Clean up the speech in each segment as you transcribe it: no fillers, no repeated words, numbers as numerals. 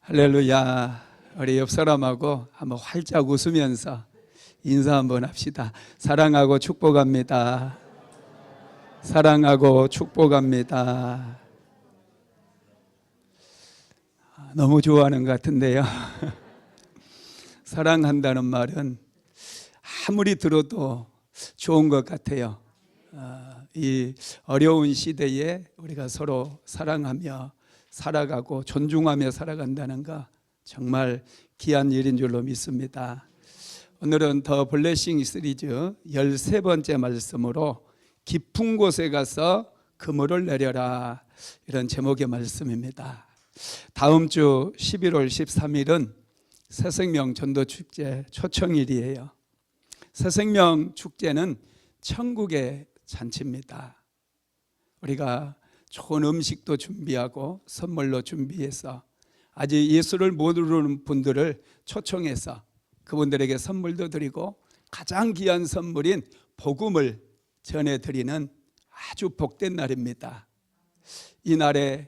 할렐루야. 우리 옆 사람하고 한번 활짝 웃으면서 인사 한번 합시다. 사랑하고 축복합니다. 사랑하고 축복합니다. 너무 좋아하는 것 같은데요. 사랑한다는 말은 아무리 들어도 좋은 것 같아요. 이 어려운 시대에 우리가 서로 사랑하며 살아가고 존중하며 살아간다는 거 정말 귀한 일인 줄로 믿습니다. 오늘은 더 블레싱 시리즈 13번째 말씀으로 깊은 곳에 가서 그물을 내려라, 이런 제목의 말씀입니다. 다음 주 11월 13일은 새생명 전도축제 초청일이에요. 새생명 축제는 천국의 잔치입니다. 우리가 좋은 음식도 준비하고 선물로 준비해서 아직 예수를 모르는 분들을 초청해서 그분들에게 선물도 드리고 가장 귀한 선물인 복음을 전해드리는 아주 복된 날입니다. 이 날에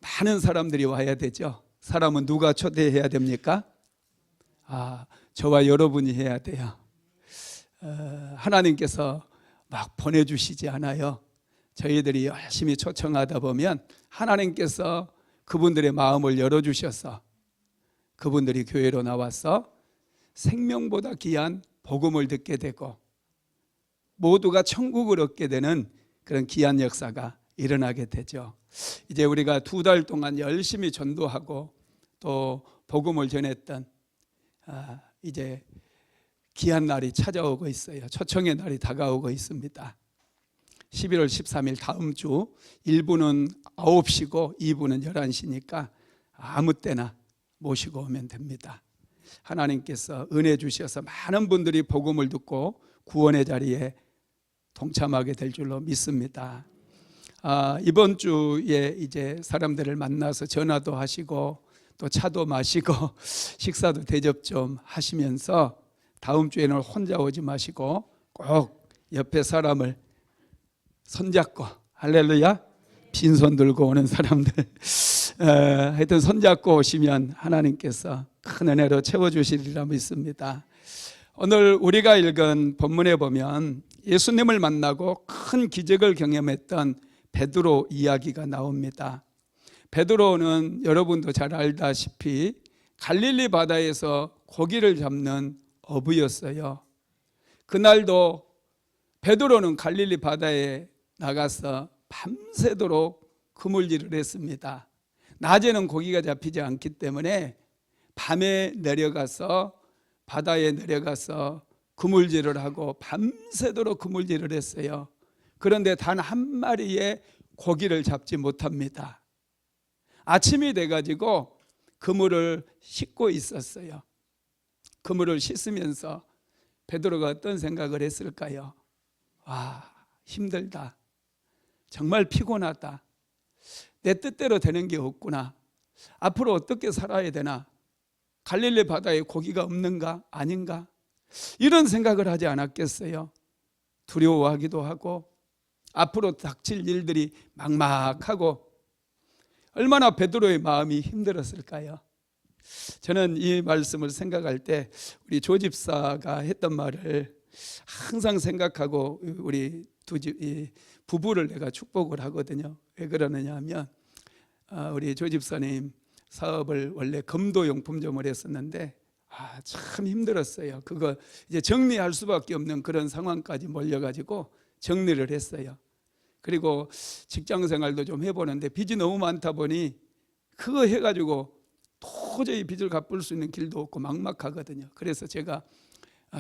많은 사람들이 와야 되죠. 사람은 누가 초대해야 됩니까? 저와 여러분이 해야 돼요. 하나님께서 막 보내주시지 않아요. 저희들이 열심히 초청하다 보면 하나님께서 그분들의 마음을 열어주셔서 그분들이 교회로 나와서 생명보다 귀한 복음을 듣게 되고 모두가 천국을 얻게 되는 그런 귀한 역사가 일어나게 되죠. 이제 우리가 2달 동안 열심히 전도하고 또 복음을 전했던 이제 귀한 날이 찾아오고 있어요. 초청의 날이 다가오고 있습니다. 11월 13일 다음 주 1부는 9시고 2부는 11시니까 아무 때나 모시고 오면 됩니다. 하나님께서 은혜 주셔서 많은 분들이 복음을 듣고 구원의 자리에 동참하게 될 줄로 믿습니다. 이번 주에 이제 사람들을 만나서 전화도 하시고 또 차도 마시고 식사도 대접 좀 하시면서 다음 주에는 혼자 오지 마시고 꼭 옆에 사람을 손잡고, 할렐루야, 빈손 들고 오는 사람들 하여튼 손잡고 오시면 하나님께서 큰 은혜로 채워주시리라 믿습니다. 오늘 우리가 읽은 본문에 보면 예수님을 만나고 큰 기적을 경험했던 베드로 이야기가 나옵니다. 베드로는 여러분도 잘 알다시피 갈릴리 바다에서 고기를 잡는 어부였어요. 그날도 베드로는 갈릴리 바다에 나가서 밤새도록 그물질을 했습니다. 낮에는 고기가 잡히지 않기 때문에 밤에 내려가서 바다에 내려가서 그물질을 하고 밤새도록 그물질을 했어요. 그런데 단 한 마리의 고기를 잡지 못합니다. 아침이 돼가지고 그물을 씻고 있었어요. 그물을 씻으면서 베드로가 어떤 생각을 했을까요? 힘들다. 정말 피곤하다. 내 뜻대로 되는 게 없구나. 앞으로 어떻게 살아야 되나? 갈릴리 바다에 고기가 없는가? 아닌가? 이런 생각을 하지 않았겠어요? 두려워하기도 하고 앞으로 닥칠 일들이 막막하고 얼마나 베드로의 마음이 힘들었을까요? 저는 이 말씀을 생각할 때 우리 조집사가 했던 말을 항상 생각하고 우리 부부를 내가 축복을 하거든요. 왜 그러느냐 하면 우리 조집사님 사업을 원래 검도용품점을 했었는데 참 힘들었어요. 그거 이제 정리할 수밖에 없는 그런 상황까지 몰려가지고 정리를 했어요. 그리고 직장 생활도 좀 해보는데 빚이 너무 많다 보니 그거 해가지고 도저히 빚을 갚을 수 있는 길도 없고 막막하거든요. 그래서 제가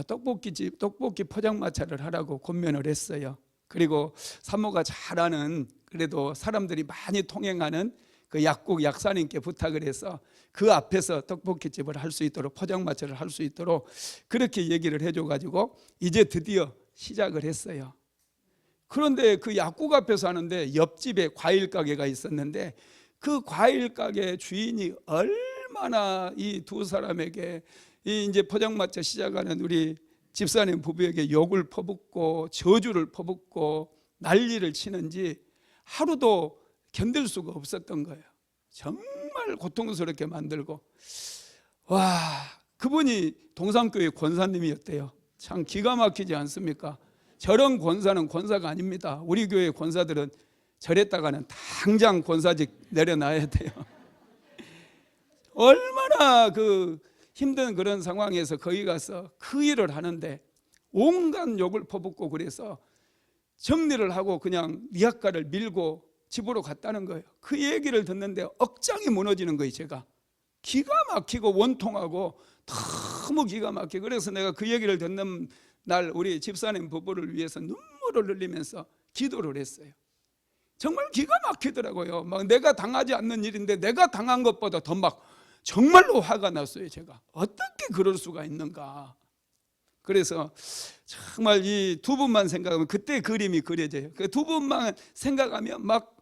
떡볶이 포장마차를 하라고 권면을 했어요. 그리고 사모가 잘하는, 그래도 사람들이 많이 통행하는 그 약국 약사님께 부탁을 해서 그 앞에서 떡볶이집을 할 수 있도록, 포장마차를 할 수 있도록 그렇게 얘기를 해줘가지고 이제 드디어 시작을 했어요. 그런데 그 약국 앞에서 하는데 옆집에 과일 가게가 있었는데 그 과일 가게 주인이 얼마나 이 두 사람에게 이제 포장마차 시작하는 우리 집사님 부부에게 욕을 퍼붓고 저주를 퍼붓고 난리를 치는지 하루도 견딜 수가 없었던 거예요. 정말 정말 고통스럽게 만들고, 와, 그분이 동산교회 권사님이었대요. 참 기가 막히지 않습니까? 저런 권사는 권사가 아닙니다. 우리 교회 권사들은 저랬다가는 당장 권사직 내려놔야 돼요. 얼마나 그 힘든 그런 상황에서 거기 가서 그 일을 하는데 온갖 욕을 퍼붓고, 그래서 정리를 하고 그냥 미학가를 밀고 집으로 갔다는 거예요. 그 얘기를 듣는데 억장이 무너지는 거예요. 제가 기가 막히고 원통하고 너무 기가 막히고, 그래서 내가 그 얘기를 듣는 날 우리 집사님 부부를 위해서 눈물을 흘리면서 기도를 했어요. 정말 기가 막히더라고요. 막 내가 당하지 않는 일인데 내가 당한 것보다 더 막 정말로 화가 났어요. 제가 어떻게 그럴 수가 있는가. 그래서 정말 이 두 분만 생각하면 그때 그림이 그려져요. 그 두 분만 생각하면 막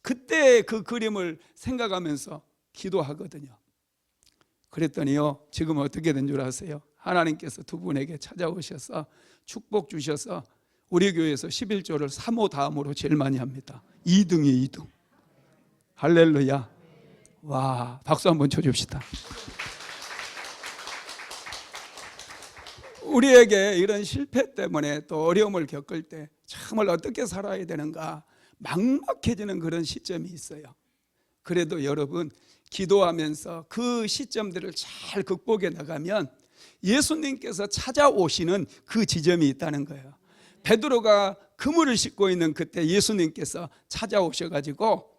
그때 그 그림을 생각하면서 기도하거든요. 그랬더니요, 지금 어떻게 된 줄 아세요? 하나님께서 두 분에게 찾아오셔서 축복 주셔서 우리 교회에서 11조를 3호 다음으로 제일 많이 합니다. 2등이 2등. 할렐루야. 와, 박수 한번 쳐줍시다. 우리에게 이런 실패 때문에 또 어려움을 겪을 때 정말 어떻게 살아야 되는가 막막해지는 그런 시점이 있어요. 그래도 여러분, 기도하면서 그 시점들을 잘 극복해 나가면 예수님께서 찾아오시는 그 지점이 있다는 거예요. 베드로가 그물을 싣고 있는 그때 예수님께서 찾아오셔가지고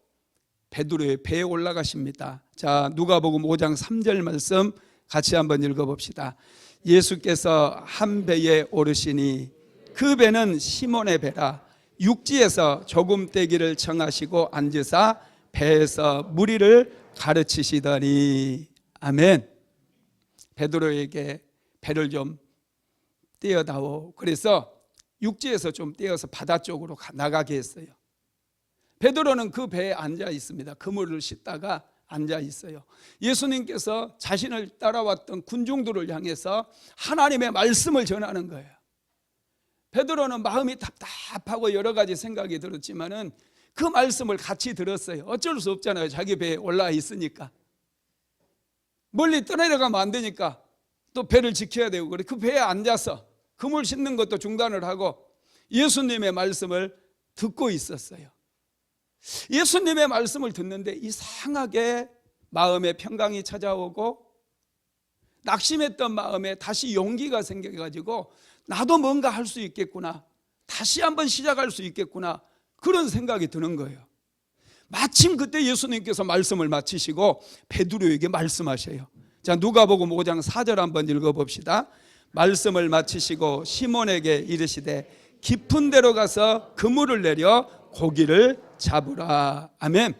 베드로의 배에 올라가십니다. 자, 누가복음 5장 3절 말씀 같이 한번 읽어봅시다. 예수께서 한 배에 오르시니 그 배는 시몬의 배라. 육지에서 조금 떼기를 청하시고 앉으사 배에서 무리를 가르치시더니. 아멘. 베드로에게 배를 좀 떼어다오. 그래서 육지에서 좀 떼어서 바다 쪽으로 나가게 했어요. 베드로는 그 배에 앉아 있습니다. 그물을 싣다가 앉아 있어요. 예수님께서 자신을 따라왔던 군중들을 향해서 하나님의 말씀을 전하는 거예요. 베드로는 마음이 답답하고 여러 가지 생각이 들었지만은 그 말씀을 같이 들었어요. 어쩔 수 없잖아요. 자기 배에 올라 있으니까. 멀리 떠내려가면 안 되니까 또 배를 지켜야 되고, 그래 그 배에 앉아서 그물 싣는 것도 중단을 하고 예수님의 말씀을 듣고 있었어요. 예수님의 말씀을 듣는데 이상하게 마음에 평강이 찾아오고 낙심했던 마음에 다시 용기가 생겨가지고 나도 뭔가 할 수 있겠구나, 다시 한번 시작할 수 있겠구나, 그런 생각이 드는 거예요. 마침 그때 예수님께서 말씀을 마치시고 베드로에게 말씀하셔요. 자, 누가복음 5장 4절 한번 읽어봅시다. 말씀을 마치시고 시몬에게 이르시되 깊은 데로 가서 그물을 내려 고기를 잡으라. 아멘.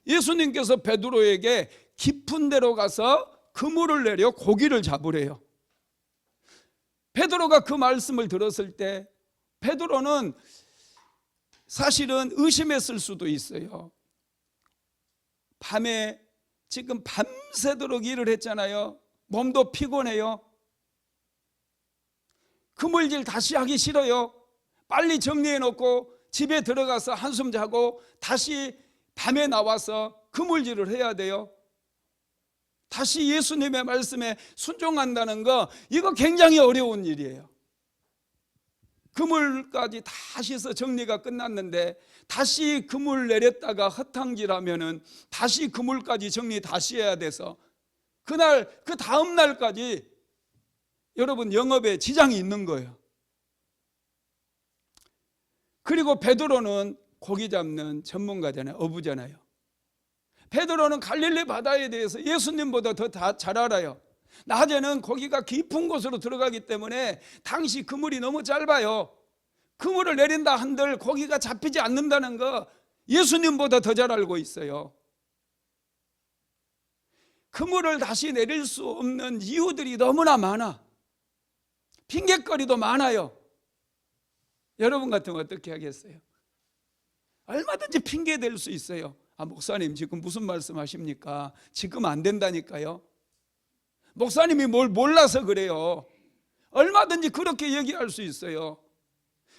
예수님께서 베드로에게 깊은 데로 가서 그물을 내려 고기를 잡으래요. 베드로가 그 말씀을 들었을 때 베드로는 사실은 의심했을 수도 있어요. 밤에 지금 밤새도록 일을 했잖아요. 몸도 피곤해요. 그물질 다시 하기 싫어요. 빨리 정리해 놓고 집에 들어가서 한숨 자고 다시 밤에 나와서 그물질을 해야 돼요. 다시 예수님의 말씀에 순종한다는 거, 이거 굉장히 어려운 일이에요. 그물까지 다 씻어 정리가 끝났는데 다시 그물 내렸다가 허탕질하면은 다시 그물까지 정리 다시 해야 돼서 그날 그 다음 날까지 여러분 영업에 지장이 있는 거예요. 그리고 베드로는 고기 잡는 전문가잖아요. 어부잖아요. 베드로는 갈릴리 바다에 대해서 예수님보다 더 잘 알아요. 낮에는 고기가 깊은 곳으로 들어가기 때문에 당시 그물이 너무 짧아요. 그물을 내린다 한들 고기가 잡히지 않는다는 거 예수님보다 더 잘 알고 있어요. 그물을 다시 내릴 수 없는 이유들이 너무나 많아. 핑계거리도 많아요. 여러분 같으면 어떻게 하겠어요? 얼마든지 핑계 댈 수 있어요. 아, 목사님 지금 무슨 말씀 하십니까? 지금 안 된다니까요. 목사님이 뭘 몰라서 그래요. 얼마든지 그렇게 얘기할 수 있어요.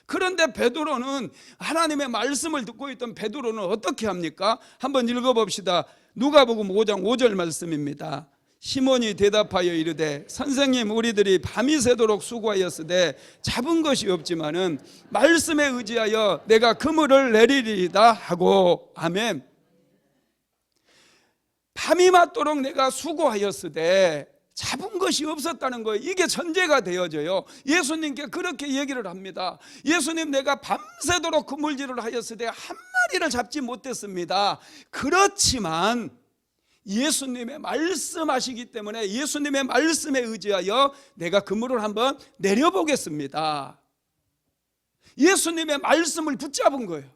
그런데 베드로는 하나님의 말씀을 듣고 있던 베드로는 어떻게 합니까? 한번 읽어봅시다. 누가복음 5장 5절 말씀입니다. 시몬이 대답하여 이르되 선생님 우리들이 밤이 새도록 수고하였으되 잡은 것이 없지만은 말씀에 의지하여 내가 그물을 내리리이다 하고. 아멘. 밤이 맞도록 내가 수고하였으되 잡은 것이 없었다는 거예요. 이게 전제가 되어져요. 예수님께 그렇게 얘기를 합니다. 예수님, 내가 밤새도록 그물질을 하였으되 한 마리를 잡지 못했습니다. 그렇지만 예수님의 말씀하시기 때문에 예수님의 말씀에 의지하여 내가 그물을 한번 내려보겠습니다. 예수님의 말씀을 붙잡은 거예요.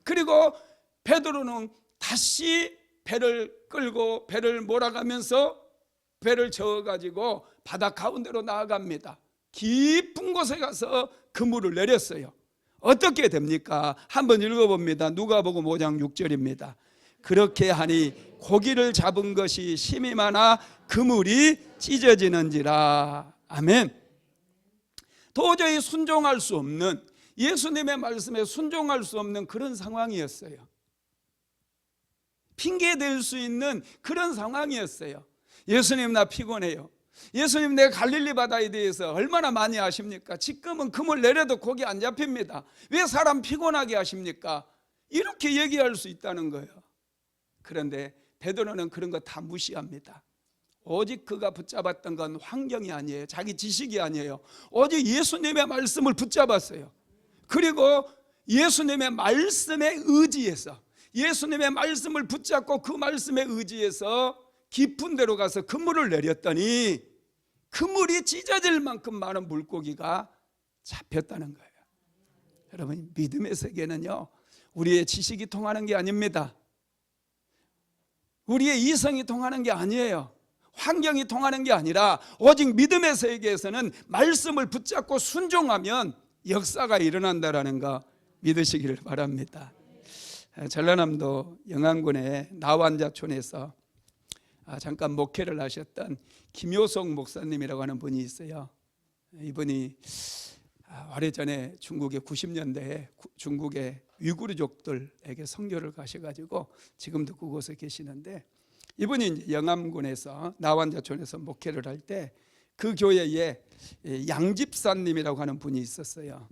그리고 베드로는 다시 배를 끌고 배를 몰아가면서 배를 저어가지고 바다 가운데로 나아갑니다. 깊은 곳에 가서 그물을 내렸어요. 어떻게 됩니까? 한번 읽어봅니다. 누가복음 5장 6절입니다. 그렇게 하니 고기를 잡은 것이 심이 많아 그물이 찢어지는지라. 아멘. 도저히 순종할 수 없는, 예수님의 말씀에 순종할 수 없는 그런 상황이었어요. 핑계댈 수 있는 그런 상황이었어요. 예수님, 나 피곤해요. 예수님, 내가 갈릴리 바다에 대해서 얼마나 많이 아십니까? 지금은 그물 내려도 고기 안 잡힙니다. 왜 사람 피곤하게 하십니까? 이렇게 얘기할 수 있다는 거예요. 그런데 베드로는 그런 거 다 무시합니다. 오직 그가 붙잡았던 건 환경이 아니에요. 자기 지식이 아니에요. 오직 예수님의 말씀을 붙잡았어요. 그리고 예수님의 말씀에 의지해서, 예수님의 말씀을 붙잡고 그 말씀에 의지해서 깊은 데로 가서 그물을 내렸더니 그물이 찢어질 만큼 많은 물고기가 잡혔다는 거예요. 여러분, 믿음의 세계는요, 우리의 지식이 통하는 게 아닙니다. 우리의 이성이 통하는 게 아니에요. 환경이 통하는 게 아니라 오직 믿음의 세계에서는 말씀을 붙잡고 순종하면 역사가 일어난다라는 거 믿으시기를 바랍니다. 전라남도 영안군의 나완자촌에서 잠깐 목회를 하셨던 김효성 목사님이라고 하는 분이 있어요. 이분이 오래전에 중국의 90년대에 중국의 위구르족들에게 선교를 가셔가지고 지금도 그곳에 계시는데, 이분이 이제 영암군에서 나완자촌에서 목회를 할 때 그 교회에 양집사님이라고 하는 분이 있었어요.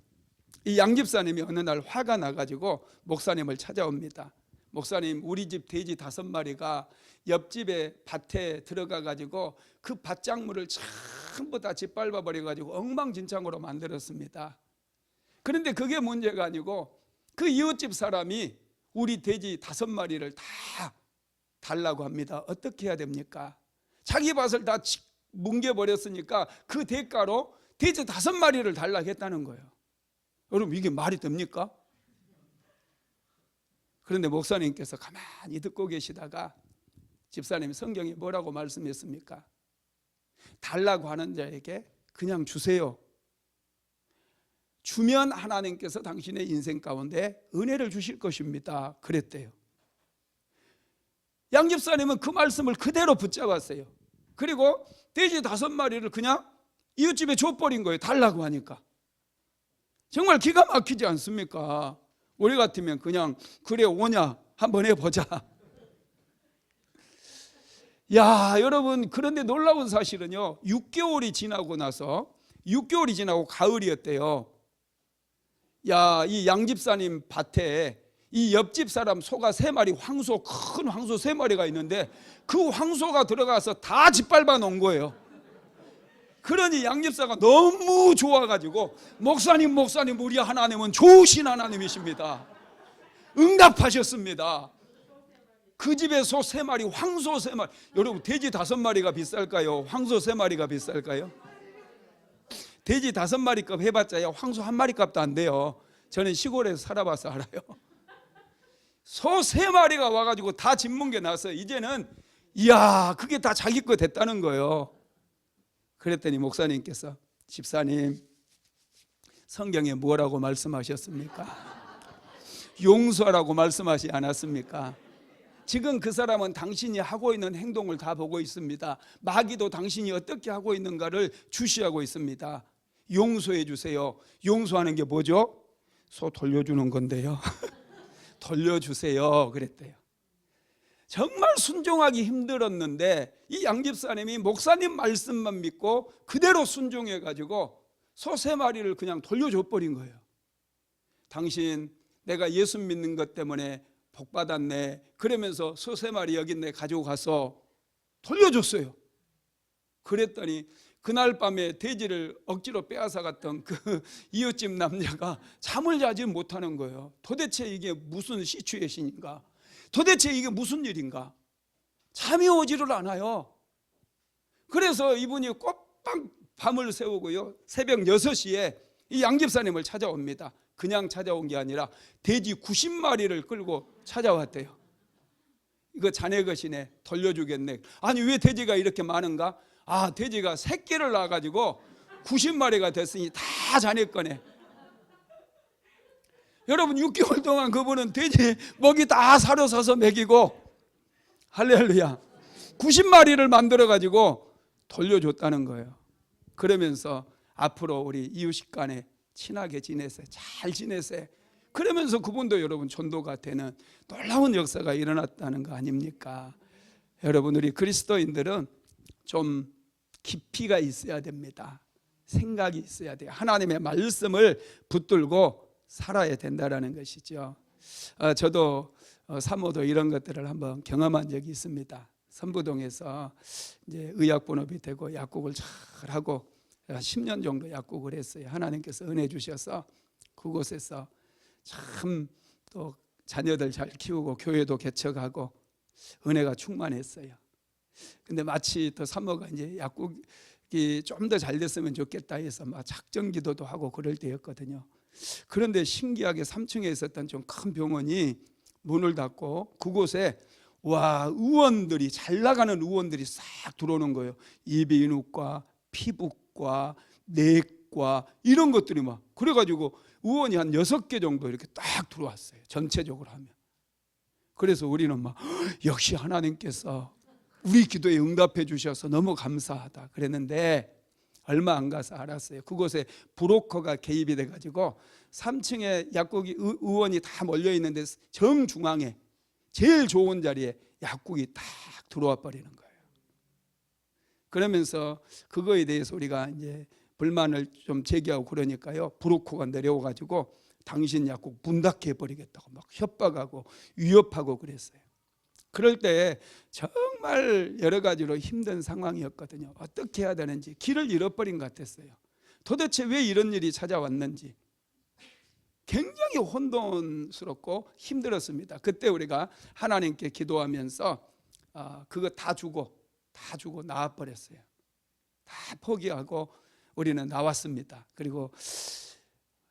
이 양집사님이 어느 날 화가 나가지고 목사님을 찾아옵니다. 목사님, 우리 집 돼지 5마리가 옆집에 밭에 들어가가지고 그 밭작물을 전부 다 짓밟아버려가지고 엉망진창으로 만들었습니다. 그런데 그게 문제가 아니고 그 이웃집 사람이 우리 돼지 5마리를 다 달라고 합니다. 어떻게 해야 됩니까? 자기 밭을 다 뭉개버렸으니까 그 대가로 돼지 5마리를 달라고 했다는 거예요. 여러분, 이게 말이 됩니까? 그런데 목사님께서 가만히 듣고 계시다가 집사님이 성경에 뭐라고 말씀했습니까? 달라고 하는 자에게 그냥 주세요. 주면 하나님께서 당신의 인생 가운데 은혜를 주실 것입니다. 그랬대요. 양 집사님은 그 말씀을 그대로 붙잡았어요. 그리고 돼지 5마리를 그냥 이웃집에 줘버린 거예요. 달라고 하니까. 정말 기가 막히지 않습니까? 우리 같으면 그냥 그래 오냐 한번 해보자. 야, 여러분, 그런데 놀라운 사실은요, 6개월이 지나고 나서 6개월이 지나고 가을이었대요. 야, 이 양집사님 밭에 이 옆집 사람 소가 3마리, 황소, 큰 황소 3마리가 있는데 그 황소가 들어가서 다 짓밟아 놓은 거예요. 그러니 양집사가 너무 좋아가지고 목사님 우리 하나님은 좋으신 하나님이십니다. 응답하셨습니다. 그 집에 소 3마리, 황소 3마리. 여러분, 돼지 5마리가 비쌀까요? 황소 3마리가 비쌀까요? 돼지 5마리 값 해봤자 황소 1마리 값도 안 돼요. 저는 시골에서 살아봐서 알아요. 소 3마리가 와가지고 다 짓뭉개 나서 이제는 이야, 그게 다 자기 거 됐다는 거예요. 그랬더니 목사님께서, 집사님, 성경에 뭐라고 말씀하셨습니까? 용서하라고 말씀하지 않았습니까? 지금 그 사람은 당신이 하고 있는 행동을 다 보고 있습니다. 마귀도 당신이 어떻게 하고 있는가를 주시하고 있습니다. 용서해 주세요. 용서하는 게 뭐죠? 소 돌려주는 건데요. 돌려주세요. 그랬대요. 정말 순종하기 힘들었는데 이 양집사님이 목사님 말씀만 믿고 그대로 순종해가지고 소 3마리를 그냥 돌려줘 버린 거예요. 당신 내가 예수 믿는 것 때문에 복 받았네. 그러면서 소 3마리 여기 있네 가지고 가서 돌려줬어요. 그랬더니 그날 밤에 돼지를 억지로 빼앗아 갔던 그 이웃집 남자가 잠을 자지 못하는 거예요. 도대체 이게 무슨 시츄에이션인가? 도대체 이게 무슨 일인가? 잠이 오지를 않아요. 그래서 이분이 꼬박 밤을 새우고요, 새벽 6시에 이 양집사님을 찾아옵니다. 그냥 찾아온 게 아니라 돼지 90마리를 끌고 찾아왔대요. 이거 자네 것이네, 돌려주겠네. 아니 왜 돼지가 이렇게 많은가? 아, 돼지가 새끼를 낳아가지고 90마리가 됐으니 다 자네 거네. 여러분 6개월 동안 그분은 돼지 먹이 다 사러 사서 먹이고, 할렐루야, 90마리를 만들어가지고 돌려줬다는 거예요. 그러면서 앞으로 우리 이웃 간에 친하게 지내세요, 잘 지내세요. 그러면서 그분도 여러분 전도가 되는 놀라운 역사가 일어났다는 거 아닙니까? 여러분, 우리 그리스도인들은 좀 깊이가 있어야 됩니다. 생각이 있어야 돼요. 하나님의 말씀을 붙들고 살아야 된다는 것이죠. 저도 사모도 이런 것들을 한번 경험한 적이 있습니다. 선부동에서 이제 의약본업이 되고 약국을 잘 하고 10년 정도 약국을 했어요. 하나님께서 은혜 주셔서 그곳에서 참 또 자녀들 잘 키우고 교회도 개척하고 은혜가 충만했어요. 근데 마치 또 사모가 이제 약국이 좀 더 잘 됐으면 좋겠다 해서 막 작정 기도도 하고 그럴 때였거든요. 그런데 신기하게 3층에 있었던 좀 큰 병원이 문을 닫고 그곳에 의원들이, 잘 나가는 의원들이 싹 들어오는 거예요. 이비인후과, 피부과, 내과 이런 것들이 막, 그래가지고 의원이 한 6개 정도 이렇게 딱 들어왔어요. 전체적으로 하면. 그래서 우리는 막 역시 하나님께서 우리 기도에 응답해 주셔서 너무 감사하다 그랬는데, 얼마 안 가서 알았어요. 그곳에 브로커가 개입이 돼가지고 3층에 약국이 의원이 다 몰려 있는데 정중앙에 제일 좋은 자리에 약국이 딱 들어와 버리는 거예요. 그러면서 그거에 대해서 우리가 이제 불만을 좀 제기하고 그러니까요, 브로커가 내려와가지고 당신 약국 문 닫게 해버리겠다고 막 협박하고 위협하고 그랬어요. 그럴 때 정말 여러 가지로 힘든 상황이었거든요. 어떻게 해야 되는지 길을 잃어버린 것 같았어요. 도대체 왜 이런 일이 찾아왔는지 굉장히 혼돈스럽고 힘들었습니다. 그때 우리가 하나님께 기도하면서 그거 다 주고 나와버렸어요. 다 포기하고 우리는 나왔습니다. 그리고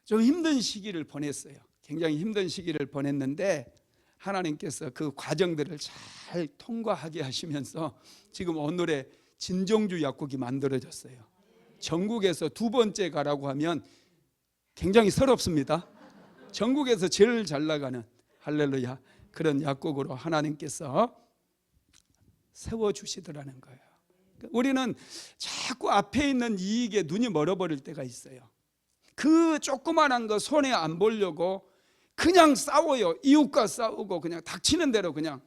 좀 힘든 시기를 보냈어요. 굉장히 힘든 시기를 보냈는데 하나님께서 그 과정들을 잘 통과하게 하시면서 지금 오늘의 진정주 약국이 만들어졌어요. 전국에서 2번째 가라고 하면 굉장히 서럽습니다. 전국에서 제일 잘 나가는, 할렐루야, 그런 약국으로 하나님께서 세워주시더라는 거예요. 우리는 자꾸 앞에 있는 이익에 눈이 멀어버릴 때가 있어요. 그 조그만한 거 손에 안 보려고 그냥 싸워요. 이웃과 싸우고 그냥 닥치는 대로 그냥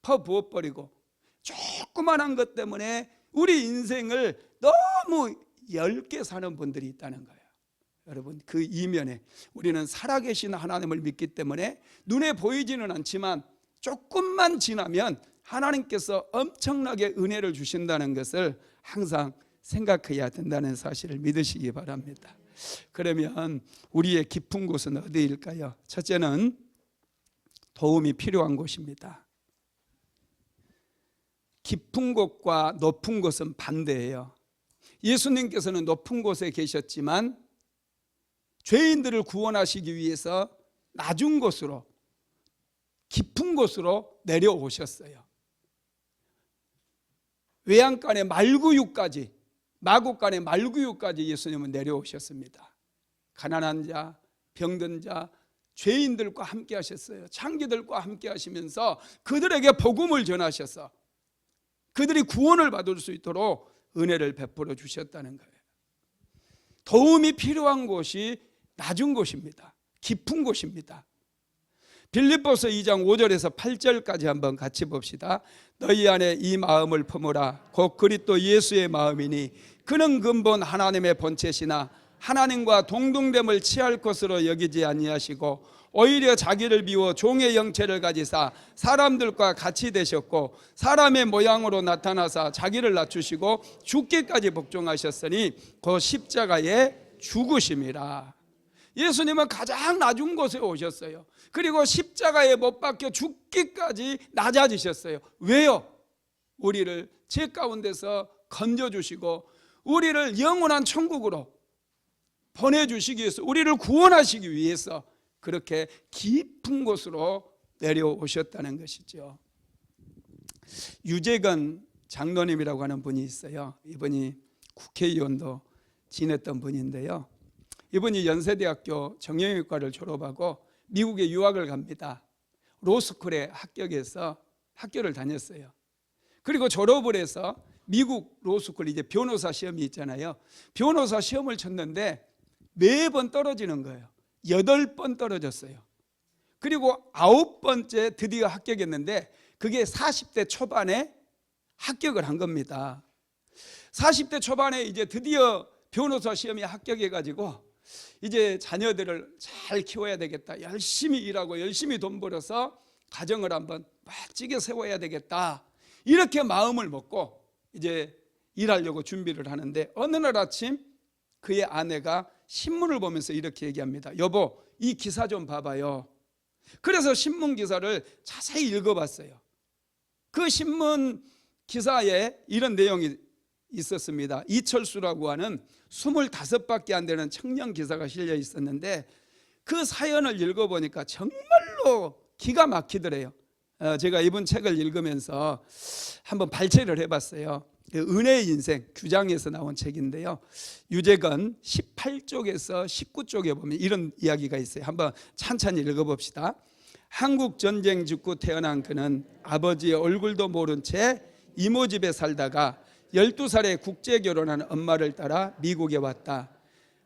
퍼부어버리고, 조그만한 것 때문에 우리 인생을 너무 얇게 사는 분들이 있다는 거예요. 여러분, 그 이면에 우리는 살아계신 하나님을 믿기 때문에 눈에 보이지는 않지만 조금만 지나면 하나님께서 엄청나게 은혜를 주신다는 것을 항상 생각해야 된다는 사실을 믿으시기 바랍니다. 그러면 우리의 깊은 곳은 어디일까요? 첫째는 도움이 필요한 곳입니다. 깊은 곳과 높은 곳은 반대예요. 예수님께서는 높은 곳에 계셨지만 죄인들을 구원하시기 위해서 낮은 곳으로, 깊은 곳으로 내려오셨어요. 외양간의 말구유까지, 마구간의 말구유까지 예수님은 내려오셨습니다. 가난한 자, 병든 자, 죄인들과 함께 하셨어요. 창기들과 함께 하시면서 그들에게 복음을 전하셔서 그들이 구원을 받을 수 있도록 은혜를 베풀어 주셨다는 거예요. 도움이 필요한 곳이 낮은 곳입니다. 깊은 곳입니다. 빌립보서 2장 5절에서 8절까지 한번 같이 봅시다. 너희 안에 이 마음을 품으라. 곧 그리스도 예수의 마음이니 그는 근본 하나님의 본체시나 하나님과 동등됨을 취할 것으로 여기지 아니하시고 오히려 자기를 비워 종의 형체를 가지사 사람들과 같이 되셨고 사람의 모양으로 나타나사 자기를 낮추시고 죽기까지 복종하셨으니 그 십자가에 죽으심이라. 예수님은 가장 낮은 곳에 오셨어요. 그리고 십자가에 못 박혀 죽기까지 낮아지셨어요. 왜요? 우리를 죄 가운데서 건져주시고 우리를 영원한 천국으로 보내주시기 위해서, 우리를 구원하시기 위해서 그렇게 깊은 곳으로 내려오셨다는 것이죠. 유재건 장로님이라고 하는 분이 있어요. 이분이 국회의원도 지냈던 분인데요. 이분이 연세대학교 정형외과를 졸업하고 미국에 유학을 갑니다. 로스쿨에 합격해서 학교를 다녔어요. 그리고 졸업을 해서 미국 로스쿨 이제 변호사 시험이 있잖아요. 변호사 시험을 쳤는데 매번 떨어지는 거예요. 8번 떨어졌어요. 그리고 9번째 드디어 합격했는데 그게 40대 초반에 합격을 한 겁니다. 40대 초반에 이제 드디어 변호사 시험에 합격해가지고 이제 자녀들을 잘 키워야 되겠다, 열심히 일하고 열심히 돈 벌어서 가정을 한번 멋지게 세워야 되겠다, 이렇게 마음을 먹고 이제 일하려고 준비를 하는데 어느 날 아침 그의 아내가 신문을 보면서 이렇게 얘기합니다. 여보, 이 기사 좀 봐봐요. 그래서 신문 기사를 자세히 읽어봤어요. 그 신문 기사에 이런 내용이 있었습니다. 이철수라고 하는 25밖에 안 되는 청년 기사가 실려 있었는데 그 사연을 읽어보니까 정말로 기가 막히더래요. 제가 이분 책을 읽으면서 한번 발췌를 해봤어요. 은혜의 인생, 규장에서 나온 책인데요. 유재건 18쪽에서 19쪽에 보면 이런 이야기가 있어요. 한번 찬찬히 읽어봅시다. 한국 전쟁 직후 태어난 그는 아버지의 얼굴도 모른 채 이모 집에 살다가 12살에 국제 결혼한 엄마를 따라 미국에 왔다.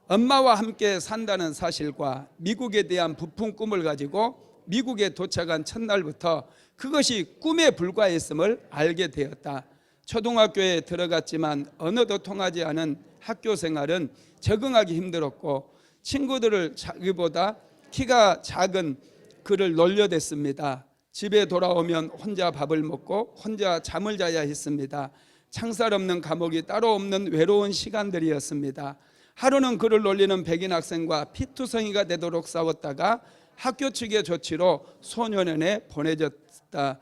엄마와 함께 산다는 사실과 미국에 대한 부푼 꿈을 가지고 미국에 도착한 첫날부터 그것이 꿈에 불과했음을 알게 되었다. 초등학교에 들어갔지만 언어도 통하지 않은 학교 생활은 적응하기 힘들었고 친구들을 자기보다 키가 작은 그를 놀려댔습니다. 집에 돌아오면 혼자 밥을 먹고 혼자 잠을 자야 했습니다. 창살 없는 감옥이 따로 없는 외로운 시간들이었습니다. 하루는 그를 놀리는 백인 학생과 피투성이가 되도록 싸웠다가 학교 측의 조치로 소년원에 보내졌다.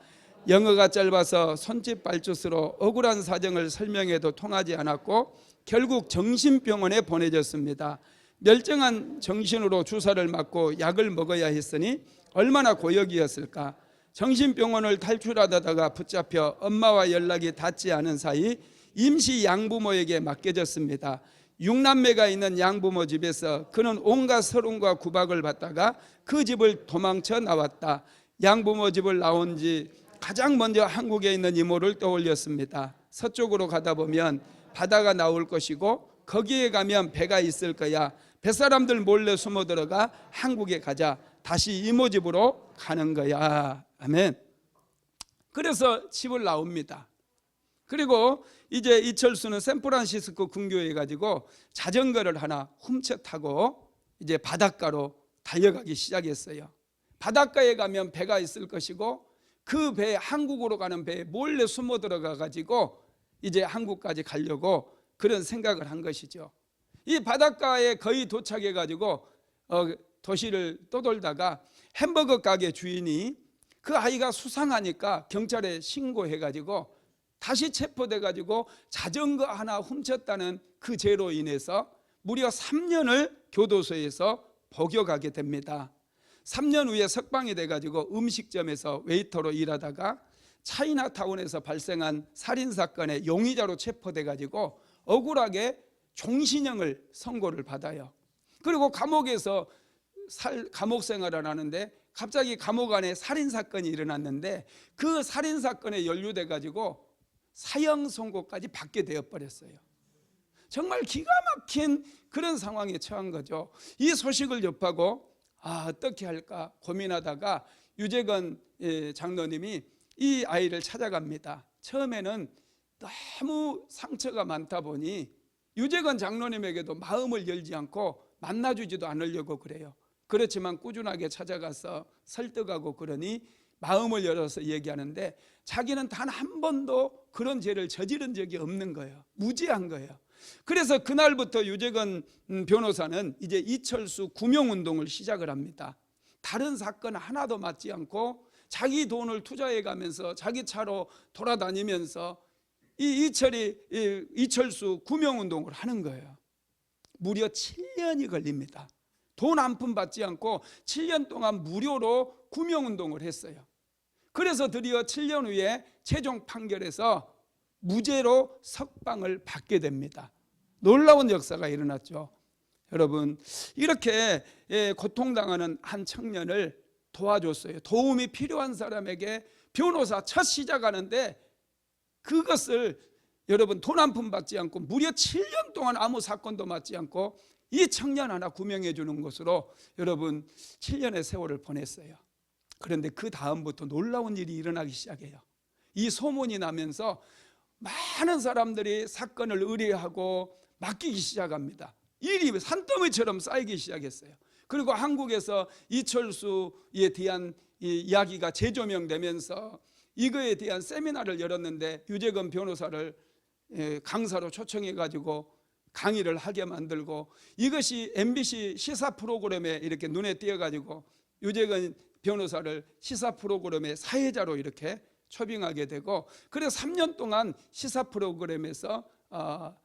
영어가 짧아서 손짓 발짓으로 억울한 사정을 설명해도 통하지 않았고 결국 정신병원에 보내졌습니다. 멸정한 정신으로 주사를 맞고 약을 먹어야 했으니 얼마나 고역이었을까. 정신병원을 탈출하다가 붙잡혀 엄마와 연락이 닿지 않은 사이 임시 양부모에게 맡겨졌습니다. 6남매가 있는 양부모 집에서 그는 온갖 서름과 구박을 받다가 그 집을 도망쳐 나왔다. 양부모 집을 나온 지 가장 먼저 한국에 있는 이모를 떠올렸습니다. 서쪽으로 가다 보면 바다가 나올 것이고 거기에 가면 배가 있을 거야. 뱃사람들 몰래 숨어 들어가 한국에 가자. 다시 이모 집으로 가는 거야. 아멘. 그래서 집을 나옵니다. 그리고 이제 이철수는 샌프란시스코 근교에 가지고 자전거를 하나 훔쳐 타고 이제 바닷가로 달려가기 시작했어요. 바닷가에 가면 배가 있을 것이고 그 배, 한국으로 가는 배에 몰래 숨어 들어가 가지고 이제 한국까지 가려고 그런 생각을 한 것이죠. 이 바닷가에 거의 도착해 가지고 도시를 떠돌다가 햄버거 가게 주인이 그 아이가 수상하니까 경찰에 신고해 가지고 다시 체포돼 가지고 자전거 하나 훔쳤다는 그 죄로 인해서 무려 3년을 교도소에서 복역하게 됩니다. 3년 후에 석방이 돼 가지고 음식점에서 웨이터로 일하다가 차이나타운에서 발생한 살인사건의 용의자로 체포돼 가지고 억울하게 종신형을 선고를 받아요. 그리고 감옥에서 감옥 생활을 하는데 갑자기 감옥 안에 살인사건이 일어났는데 그 살인사건에 연루돼 가지고 사형 선고까지 받게 되어버렸어요. 정말 기가 막힌 그런 상황에 처한 거죠. 이 소식을 접하고 어떻게 할까 고민하다가 유재건 장로님이 이 아이를 찾아갑니다. 처음에는 너무 상처가 많다 보니 유재건 장로님에게도 마음을 열지 않고 만나주지도 않으려고 그래요. 그렇지만 꾸준하게 찾아가서 설득하고 그러니 마음을 열어서 얘기하는데 자기는 단 한 번도 그런 죄를 저지른 적이 없는 거예요. 무죄한 거예요. 그래서 그날부터 유재건 변호사는 이제 이철수 구명운동을 시작을 합니다. 다른 사건 하나도 맞지 않고 자기 돈을 투자해 가면서 자기 차로 돌아다니면서 이철수 구명운동을 하는 거예요. 무려 7년이 걸립니다. 돈 한 푼 받지 않고 7년 동안 무료로 구명운동을 했어요. 그래서 드디어 7년 후에 최종 판결에서 무죄로 석방을 받게 됩니다. 놀라운 역사가 일어났죠. 여러분, 이렇게 고통당하는 한 청년을 도와줬어요. 도움이 필요한 사람에게 변호사 첫 시작하는데 그것을 여러분 돈 한 푼 받지 않고 무려 7년 동안 아무 사건도 맞지 않고 이 청년 하나 구명해 주는 것으로 여러분 7년의 세월을 보냈어요. 그런데 그 다음부터 놀라운 일이 일어나기 시작해요. 이 소문이 나면서 많은 사람들이 사건을 의뢰하고 맡기기 시작합니다. 일이 산더미처럼 쌓이기 시작했어요. 그리고 한국에서 이철수에 대한 이야기가 재조명되면서 이거에 대한 세미나를 열었는데 유재건 변호사를 강사로 초청해 가지고 강의를 하게 만들고 이것이 MBC 시사 프로그램에 이렇게 눈에 띄어 가지고 유재건 변호사를 시사 프로그램의 사회자로 이렇게 초빙하게 되고 그래서 3년 동안 시사 프로그램에서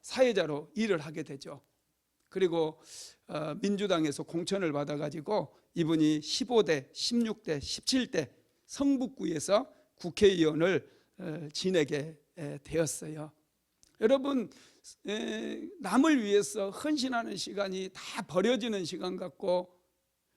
사회자로 일을 하게 되죠. 그리고 민주당에서 공천을 받아가지고 이분이 15대, 16대, 17대 성북구에서 국회의원을 지내게 되었어요. 여러분, 남을 위해서 헌신하는 시간이 다 버려지는 시간 같고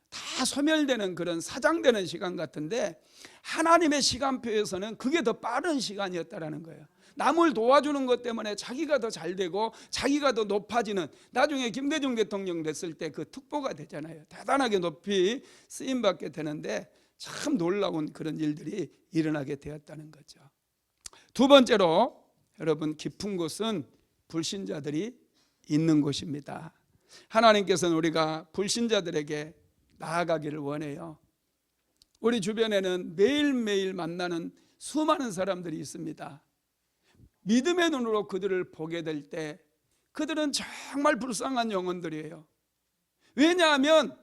다 소멸되는 그런 사장되는 시간 같은데 하나님의 시간표에서는 그게 더 빠른 시간이었다라는 거예요. 남을 도와주는 것 때문에 자기가 더 잘되고 자기가 더 높아지는, 나중에 김대중 대통령 됐을 때 그 특보가 되잖아요. 대단하게 높이 쓰임받게 되는데 참 놀라운 그런 일들이 일어나게 되었다는 거죠. 두 번째로 여러분, 깊은 곳은 불신자들이 있는 곳입니다. 하나님께서는 우리가 불신자들에게 나아가기를 원해요. 우리 주변에는 매일매일 만나는 수많은 사람들이 있습니다. 믿음의 눈으로 그들을 보게 될 때 그들은 정말 불쌍한 영혼들이에요. 왜냐하면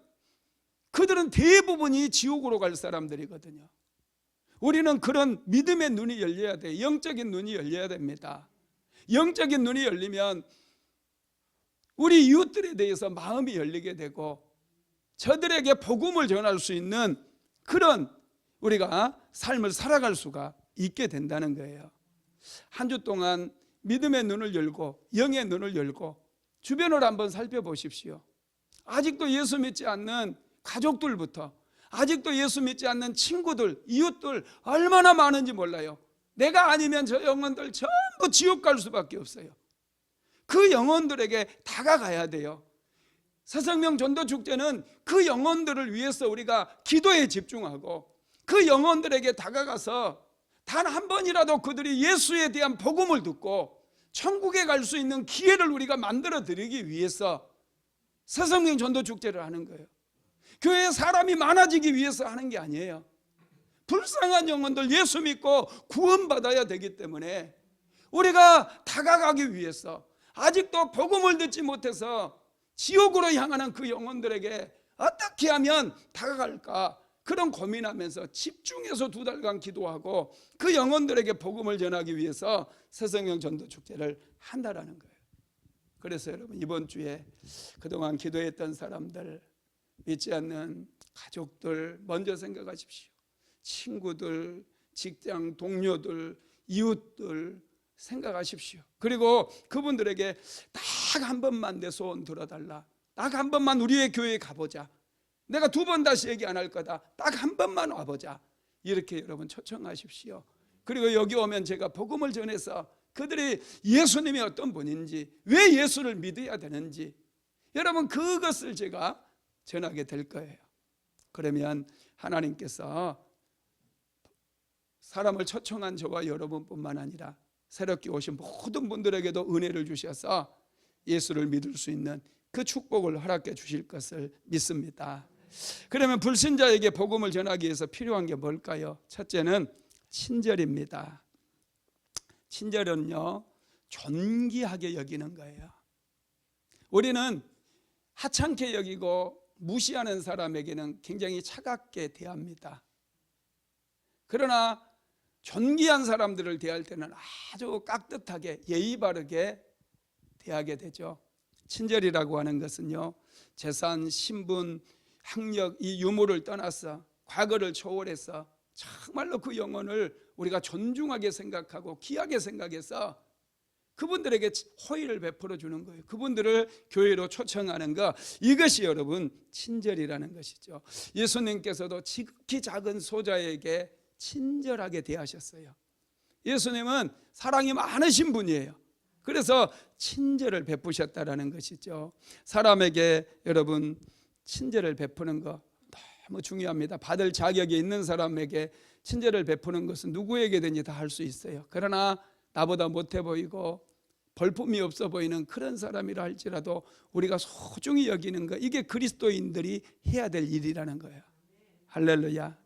그들은 대부분이 지옥으로 갈 사람들이거든요. 우리는 그런 믿음의 눈이 열려야 돼요. 영적인 눈이 열려야 됩니다. 영적인 눈이 열리면 우리 이웃들에 대해서 마음이 열리게 되고 저들에게 복음을 전할 수 있는 그런 우리가 삶을 살아갈 수가 있게 된다는 거예요. 한 주 동안 믿음의 눈을 열고 영의 눈을 열고 주변을 한번 살펴보십시오. 아직도 예수 믿지 않는 가족들부터 아직도 예수 믿지 않는 친구들, 이웃들 얼마나 많은지 몰라요. 내가 아니면 저 영혼들 전부 지옥 갈 수밖에 없어요. 그 영혼들에게 다가가야 돼요. 새생명 전도축제는 그 영혼들을 위해서 우리가 기도에 집중하고 그 영혼들에게 다가가서 단 한 번이라도 그들이 예수에 대한 복음을 듣고 천국에 갈 수 있는 기회를 우리가 만들어 드리기 위해서 새생명 전도축제를 하는 거예요. 교회에 사람이 많아지기 위해서 하는 게 아니에요. 불쌍한 영혼들 예수 믿고 구원받아야 되기 때문에 우리가 다가가기 위해서 아직도 복음을 듣지 못해서 지옥으로 향하는 그 영혼들에게 어떻게 하면 다가갈까, 그런 고민하면서 집중해서 2달간 기도하고 그 영혼들에게 복음을 전하기 위해서 새생명 전도축제를 한다라는 거예요. 그래서 여러분, 이번 주에 그동안 기도했던 사람들, 믿지 않는 가족들 먼저 생각하십시오. 친구들, 직장 동료들, 이웃들 생각하십시오. 그리고 그분들에게 딱 한 번만 내 소원 들어달라, 딱 한 번만 우리의 교회에 가보자, 내가 2번 다시 얘기 안 할 거다, 딱 한 번만 와보자, 이렇게 여러분 초청하십시오. 그리고 여기 오면 제가 복음을 전해서 그들이 예수님이 어떤 분인지, 왜 예수를 믿어야 되는지 여러분 그것을 제가 전하게 될 거예요. 그러면 하나님께서 사람을 초청한 저와 여러분뿐만 아니라 새롭게 오신 모든 분들에게도 은혜를 주셔서 예수를 믿을 수 있는 그 축복을 허락해 주실 것을 믿습니다. 그러면 불신자에게 복음을 전하기 위해서 필요한 게 뭘까요? 첫째는 친절입니다. 친절은요, 존귀하게 여기는 거예요. 우리는 하찮게 여기고 무시하는 사람에게는 굉장히 차갑게 대합니다. 그러나 존귀한 사람들을 대할 때는 아주 깍듯하게 예의 바르게 대하게 되죠. 친절이라고 하는 것은요, 재산, 신분, 학력, 이 유무를 떠나서 과거를 초월해서 정말로 그 영혼을 우리가 존중하게 생각하고 귀하게 생각해서 그분들에게 호의를 베풀어 주는 거예요. 그분들을 교회로 초청하는 것, 이것이 여러분 친절이라는 것이죠. 예수님께서도 지극히 작은 소자에게 친절하게 대하셨어요. 예수님은 사랑이 많으신 분이에요. 그래서 친절을 베푸셨다라는 것이죠. 사람에게 여러분 친절을 베푸는 거 너무 중요합니다. 받을 자격이 있는 사람에게 친절을 베푸는 것은 누구에게든지 다 할 수 있어요. 그러나 나보다 못해 보이고 볼품이 없어 보이는 그런 사람이라 할지라도 우리가 소중히 여기는 거, 이게 그리스도인들이 해야 될 일이라는 거예요. 할렐루야.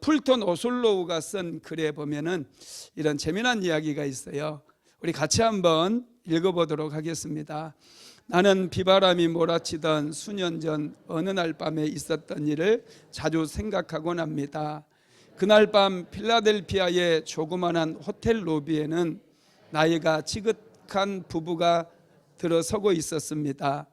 풀톤 오슬로우가 쓴 글에 보면은 이런 재미난 이야기가 있어요. 우리 같이 한번 읽어보도록 하겠습니다. 나는 비바람이 몰아치던 수년 전 어느 날 밤에 있었던 일을 자주 생각하곤 합니다. 그날 밤 필라델피아의 조그만한 호텔 로비에는 나이가 지긋한 부부가 들어서고 있었습니다.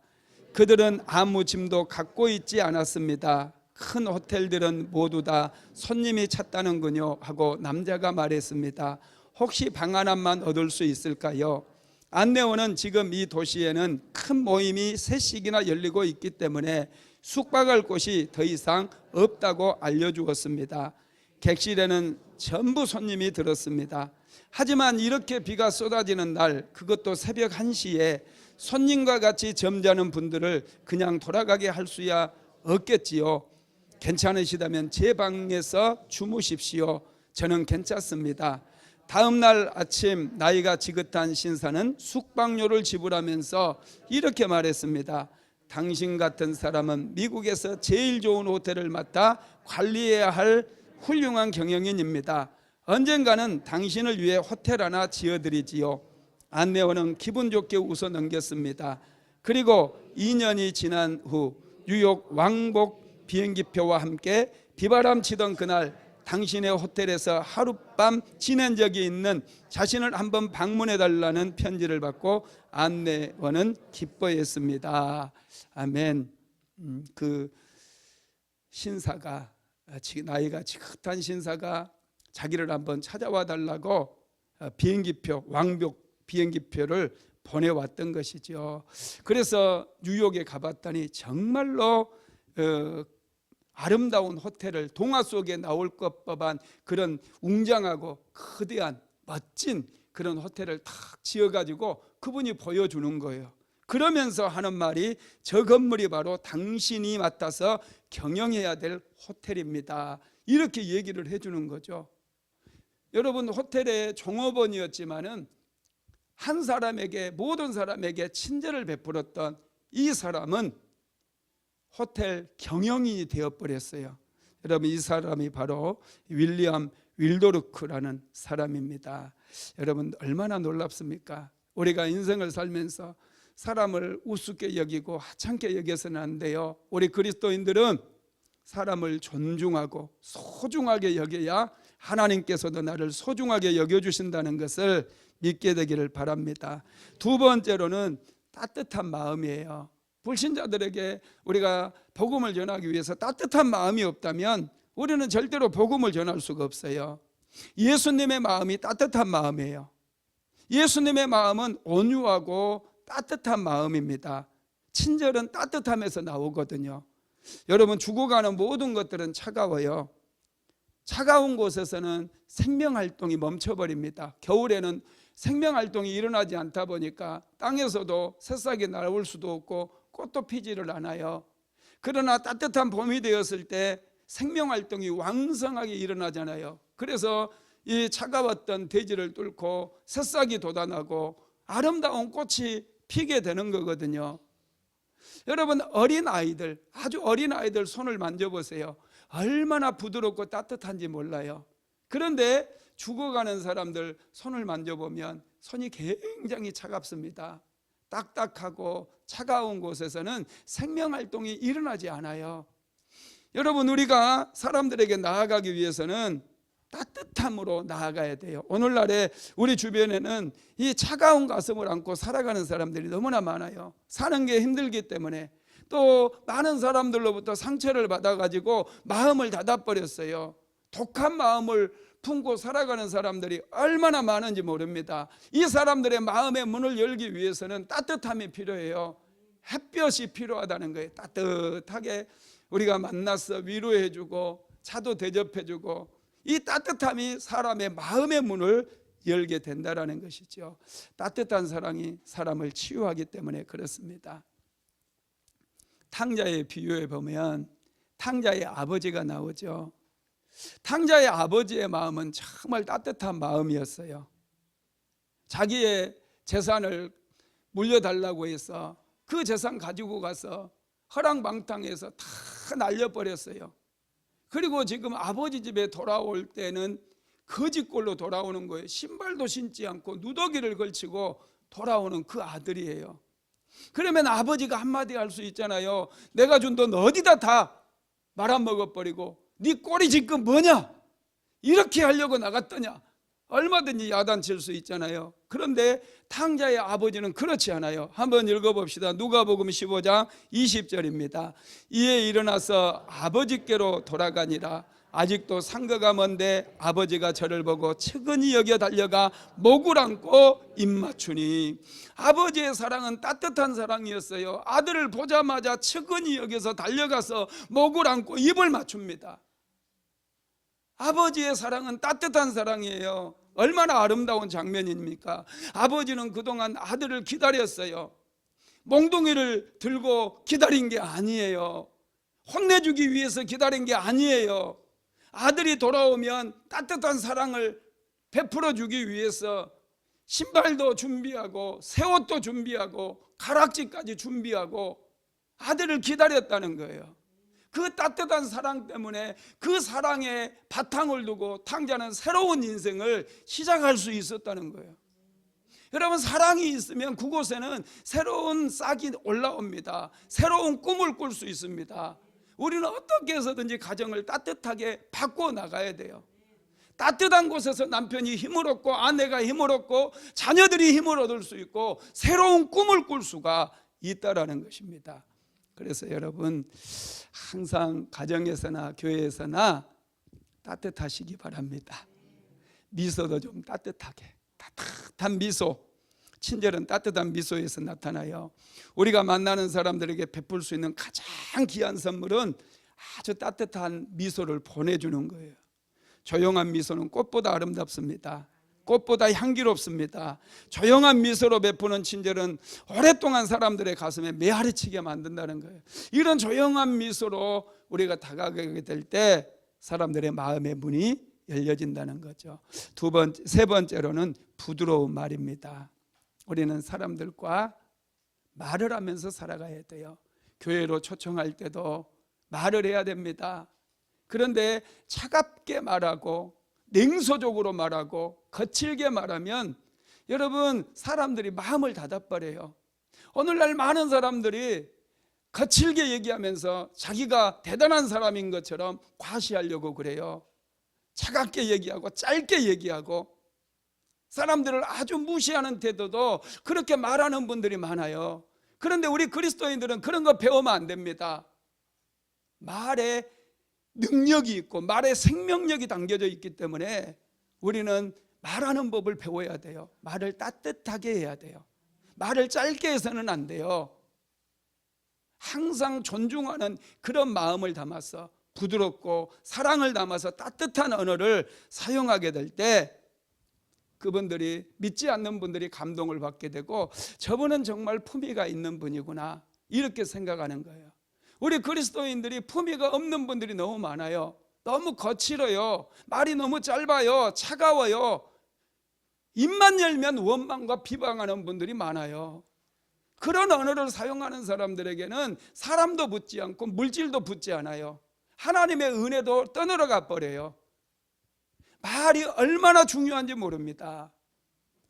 그들은 아무 짐도 갖고 있지 않았습니다. 큰 호텔들은 모두 다 손님이 찼다는군요 하고 남자가 말했습니다. 혹시 방 하나만 얻을 수 있을까요? 안내원은 지금 이 도시에는 큰 모임이 3식이나 열리고 있기 때문에 숙박할 곳이 더 이상 없다고 알려주었습니다. 객실에는 전부 손님이 들었습니다. 하지만 이렇게 비가 쏟아지는 날, 그것도 새벽 1시에 손님과 같이 잠자는 분들을 그냥 돌아가게 할 수야 없겠지요. 괜찮으시다면 제 방에서 주무십시오. 저는 괜찮습니다. 다음 날 아침 나이가 지긋한 신사는 숙박료를 지불하면서 이렇게 말했습니다. 당신 같은 사람은 미국에서 제일 좋은 호텔을 맡아 관리해야 할 훌륭한 경영인입니다. 언젠가는 당신을 위해 호텔 하나 지어드리지요. 안내원은 기분 좋게 웃어 넘겼습니다. 그리고 2년이 지난 후 뉴욕 왕복 비행기표와 함께 비바람 치던 그날 당신의 호텔에서 하룻밤 지낸 적이 있는 자신을 한번 방문해 달라는 편지를 받고 안내원은 기뻐했습니다. 아멘. 그 신사가, 나이가 지긋한 신사가 자기를 한번 찾아와 달라고 비행기표, 왕복 비행기표를 보내왔던 것이죠. 그래서 뉴욕에 가봤더니 정말로 아름다운 호텔을 동화 속에 나올 것 법한 그런 웅장하고 거대한 멋진 그런 호텔을 탁 지어가지고 그분이 보여주는 거예요. 그러면서 하는 말이, 저 건물이 바로 당신이 맡아서 경영해야 될 호텔입니다. 이렇게 얘기를 해주는 거죠. 여러분, 호텔의 종업원이었지만은 한 사람에게, 모든 사람에게 친절을 베풀었던 이 사람은 호텔 경영인이 되어버렸어요. 여러분, 이 사람이 바로 윌리엄 윌도르크라는 사람입니다. 여러분, 얼마나 놀랍습니까? 우리가 인생을 살면서 사람을 우습게 여기고 하찮게 여겨서는 안 돼요. 우리 그리스도인들은 사람을 존중하고 소중하게 여겨야 하나님께서도 나를 소중하게 여겨주신다는 것을 믿게 되기를 바랍니다. 두 번째로는 따뜻한 마음이에요. 불신자들에게 우리가 복음을 전하기 위해서 따뜻한 마음이 없다면 우리는 절대로 복음을 전할 수가 없어요. 예수님의 마음이 따뜻한 마음이에요. 예수님의 마음은 온유하고 따뜻한 마음입니다. 친절은 따뜻함에서 나오거든요. 여러분, 죽어가는 모든 것들은 차가워요. 차가운 곳에서는 생명활동이 멈춰버립니다. 겨울에는 생명활동이 일어나지 않다 보니까 땅에서도 새싹이 나올 수도 없고 꽃도 피지를 않아요. 그러나 따뜻한 봄이 되었을 때 생명활동이 왕성하게 일어나잖아요. 그래서 이 차가웠던 대지를 뚫고 새싹이 돋아나고 아름다운 꽃이 피게 되는 거거든요. 여러분, 어린아이들, 아주 어린아이들 손을 만져보세요. 얼마나 부드럽고 따뜻한지 몰라요. 그런데 죽어가는 사람들 손을 만져보면 손이 굉장히 차갑습니다. 딱딱하고 차가운 곳에서는 생명활동이 일어나지 않아요. 여러분, 우리가 사람들에게 나아가기 위해서는 따뜻함으로 나아가야 돼요. 오늘날에 우리 주변에는 이 차가운 가슴을 안고 살아가는 사람들이 너무나 많아요. 사는 게 힘들기 때문에. 또 많은 사람들로부터 상처를 받아가지고 마음을 닫아버렸어요. 독한 마음을 품고 살아가는 사람들이 얼마나 많은지 모릅니다. 이 사람들의 마음의 문을 열기 위해서는 따뜻함이 필요해요. 햇볕이 필요하다는 거예요. 따뜻하게 우리가 만나서 위로해주고 차도 대접해주고, 이 따뜻함이 사람의 마음의 문을 열게 된다는 것이죠. 따뜻한 사랑이 사람을 치유하기 때문에 그렇습니다. 탕자의 비유에 보면 탕자의 아버지가 나오죠. 탕자의 아버지의 마음은 정말 따뜻한 마음이었어요. 자기의 재산을 물려달라고 해서 그 재산 가지고 가서 허랑방탕해서 다 날려버렸어요. 그리고 지금 아버지 집에 돌아올 때는 거지꼴로 돌아오는 거예요. 신발도 신지 않고 누더기를 걸치고 돌아오는 그 아들이에요. 그러면 아버지가 한마디 할 수 있잖아요. 내가 준 돈 어디다 다 말아먹어버리고 네 꼴이 지금 뭐냐? 이렇게 하려고 나갔더냐? 얼마든지 야단칠 수 있잖아요. 그런데 탕자의 아버지는 그렇지 않아요. 한번 읽어봅시다. 누가복음 15장 20절입니다. 이에 일어나서 아버지께로 돌아가니라. 아직도 상거가 먼데 아버지가 저를 보고 측은히 여겨 달려가 목을 안고 입 맞추니. 아버지의 사랑은 따뜻한 사랑이었어요. 아들을 보자마자 측은히 여겨서 달려가서 목을 안고 입을 맞춥니다. 아버지의 사랑은 따뜻한 사랑이에요. 얼마나 아름다운 장면입니까? 아버지는 그동안 아들을 기다렸어요. 몽둥이를 들고 기다린 게 아니에요. 혼내주기 위해서 기다린 게 아니에요. 아들이 돌아오면 따뜻한 사랑을 베풀어 주기 위해서 신발도 준비하고 새 옷도 준비하고 가락지까지 준비하고 아들을 기다렸다는 거예요. 그 따뜻한 사랑 때문에 그 사랑에 바탕을 두고 탕자는 새로운 인생을 시작할 수 있었다는 거예요. 여러분, 사랑이 있으면 그곳에는 새로운 싹이 올라옵니다. 새로운 꿈을 꿀 수 있습니다. 우리는 어떻게 해서든지 가정을 따뜻하게 바꿔나가야 돼요. 따뜻한 곳에서 남편이 힘을 얻고 아내가 힘을 얻고 자녀들이 힘을 얻을 수 있고 새로운 꿈을 꿀 수가 있다라는 것입니다. 그래서 여러분, 항상 가정에서나 교회에서나 따뜻하시기 바랍니다. 미소도 좀 따뜻하게, 따뜻한 미소, 친절은 따뜻한 미소에서 나타나요. 우리가 만나는 사람들에게 베풀 수 있는 가장 귀한 선물은 아주 따뜻한 미소를 보내주는 거예요. 조용한 미소는 꽃보다 아름답습니다. 꽃보다 향기롭습니다. 조용한 미소로 베푸는 친절은 오랫동안 사람들의 가슴에 메아리치게 만든다는 거예요. 이런 조용한 미소로 우리가 다가가게 될 때 사람들의 마음의 문이 열려진다는 거죠. 세 번째로는 부드러운 말입니다. 우리는 사람들과 말을 하면서 살아가야 돼요. 교회로 초청할 때도 말을 해야 됩니다. 그런데 차갑게 말하고 냉소적으로 말하고 거칠게 말하면 여러분, 사람들이 마음을 닫아버려요. 오늘날 많은 사람들이 거칠게 얘기하면서 자기가 대단한 사람인 것처럼 과시하려고 그래요. 차갑게 얘기하고 짧게 얘기하고 사람들을 아주 무시하는 태도도 그렇게 말하는 분들이 많아요. 그런데 우리 그리스도인들은 그런 거 배우면 안 됩니다. 말에 능력이 있고 말에 생명력이 담겨져 있기 때문에 우리는 말하는 법을 배워야 돼요. 말을 따뜻하게 해야 돼요. 말을 짧게 해서는 안 돼요. 항상 존중하는 그런 마음을 담아서 부드럽고 사랑을 담아서 따뜻한 언어를 사용하게 될 때 그분들이, 믿지 않는 분들이 감동을 받게 되고 저분은 정말 품위가 있는 분이구나 이렇게 생각하는 거예요. 우리 그리스도인들이 품위가 없는 분들이 너무 많아요. 너무 거칠어요. 말이 너무 짧아요. 차가워요. 입만 열면 원망과 비방하는 분들이 많아요. 그런 언어를 사용하는 사람들에게는 사람도 붙지 않고 물질도 붙지 않아요. 하나님의 은혜도 떠내려가 버려요. 말이 얼마나 중요한지 모릅니다.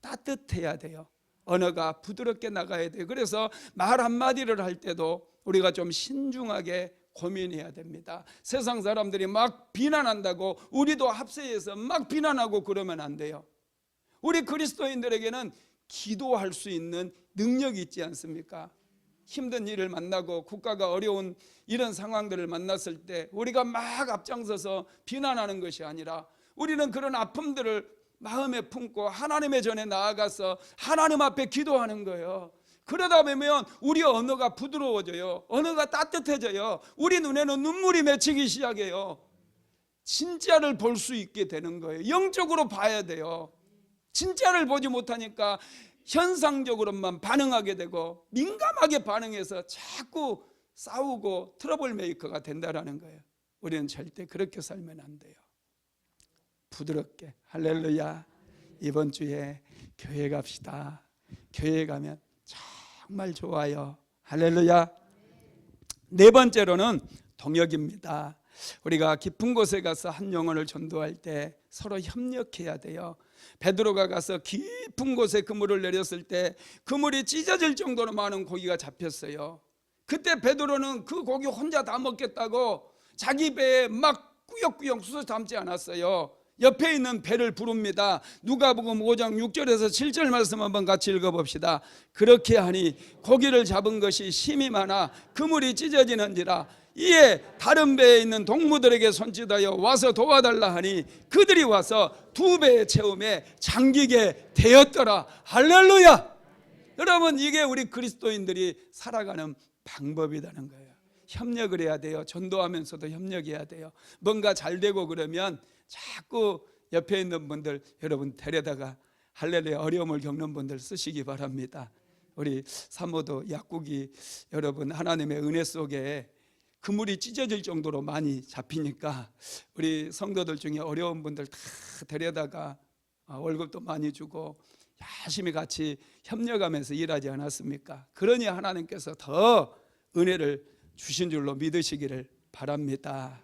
따뜻해야 돼요. 언어가 부드럽게 나가야 돼요. 그래서 말 한마디를 할 때도 우리가 좀 신중하게 고민해야 됩니다. 세상 사람들이 막 비난한다고 우리도 합세해서 막 비난하고 그러면 안 돼요. 우리 그리스도인들에게는 기도할 수 있는 능력이 있지 않습니까? 힘든 일을 만나고 국가가 어려운 이런 상황들을 만났을 때 우리가 막 앞장서서 비난하는 것이 아니라 우리는 그런 아픔들을 마음에 품고 하나님의 전에 나아가서 하나님 앞에 기도하는 거예요. 그러다 보면 우리 언어가 부드러워져요. 언어가 따뜻해져요. 우리 눈에는 눈물이 맺히기 시작해요. 진짜를 볼 수 있게 되는 거예요. 영적으로 봐야 돼요. 진짜를 보지 못하니까 현상적으로만 반응하게 되고 민감하게 반응해서 자꾸 싸우고 트러블 메이커가 된다라는 거예요. 우리는 절대 그렇게 살면 안 돼요. 부드럽게. 할렐루야. 이번 주에 교회 갑시다. 교회 가면 정말 좋아요. 할렐루야. 네 번째로는 동역입니다. 우리가 깊은 곳에 가서 한 영혼을 전도할 때 서로 협력해야 돼요. 베드로가 가서 깊은 곳에 그물을 내렸을 때 그물이 찢어질 정도로 많은 고기가 잡혔어요. 그때 베드로는 그 고기 혼자 다 먹겠다고 자기 배에 막 꾸역꾸역 쑤셔 담지 않았어요. 옆에 있는 배를 부릅니다. 누가복음 5장 6절에서 7절 말씀 한번 같이 읽어봅시다. 그렇게 하니 고기를 잡은 것이 심히 많아 그물이 찢어지는지라 이에 다른 배에 있는 동무들에게 손짓하여 와서 도와달라 하니 그들이 와서 두 배의 채움에 잠기게 되었더라. 할렐루야. 여러분, 이게 우리 그리스도인들이 살아가는 방법이라는 거예요. 협력을 해야 돼요. 전도하면서도 협력해야 돼요. 뭔가 잘 되고 그러면 자꾸 옆에 있는 분들 여러분 데려다가 할렐루야 어려움을 겪는 분들 쓰시기 바랍니다. 우리 사모도 약국이 여러분 하나님의 은혜 속에 그물이 찢어질 정도로 많이 잡히니까 우리 성도들 중에 어려운 분들 다 데려다가 월급도 많이 주고 열심히 같이 협력하면서 일하지 않았습니까? 그러니 하나님께서 더 은혜를 주신 줄로 믿으시기를 바랍니다.